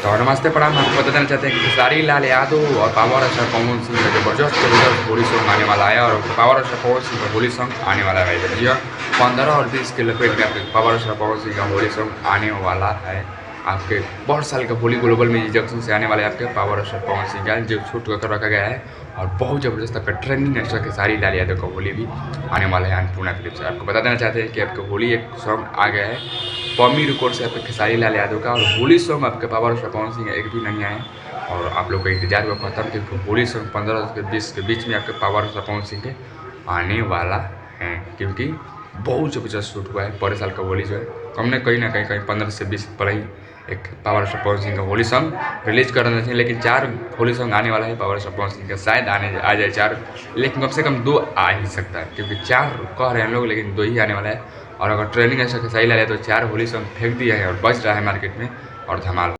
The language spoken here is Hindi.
तो नमस्ते प्रणाम। आपको बता देना चाहते हैं कि खेसारी लाल यादव और पावर स्टार पवन सिंह का जबरदस्त होली सॉन्ग आने वाला है और पावर स्टार पवन सिंह का होली सॉन्ग आने वाला है। जी हाँ, 15 और 20 के लपेट में आपके पावर स्टार पवन सिंह का होली सॉन्ग आने वाला है। आपके बहुत साल का होली ग्लोबल म्यूजिक जंक्शन से आने वाले आपके पावर स्टार पवन सिंह का जो शूट कर रखा गया है और बहुत ज़बरदस्त आपका ट्रेंडिंग एक्स्ट्रा खेसारी लाल यादव का होली भी आने वाला है अन्नपूर्णा फिल्म से। आपको बता देना चाहते हैं कि आपका होली एक सॉन्ग आ गया है पम्मी रिकॉर्ड से आपके खेसारी लाल यादव का, और होली सॉन्ग आपके पावर स्टार पवन सिंह एक भी नहीं आए और आप लोग का इंतजार हुआ खत्म क्योंकि होली सॉन्ग 15 से 20 के बीच में आपके पावर स्टार पवन सिंह के आने वाला है, क्योंकि बहुत जबरदस्त शूट हुआ है। पूरे साल का होली जो है हमने कहीं ना कहीं 15 से 20 पर ही एक पावर स्टार पवन सिंह का होली सॉन्ग रिलीज कर देना चाहिए, लेकिन 4 होली सॉन्ग आने वाला है पावर स्टार पवन सिंह का। शायद आ जाए 4, लेकिन कम से कम 2 आ ही सकता है क्योंकि 4 कह रहे हैं लोग, लेकिन 2 ही आने वाला है। और अगर ट्रेंडिंग ऐसा सही लगे तो 4 होली सॉन्ग फेंक दिया है और बच रहा है मार्केट में और धमाल।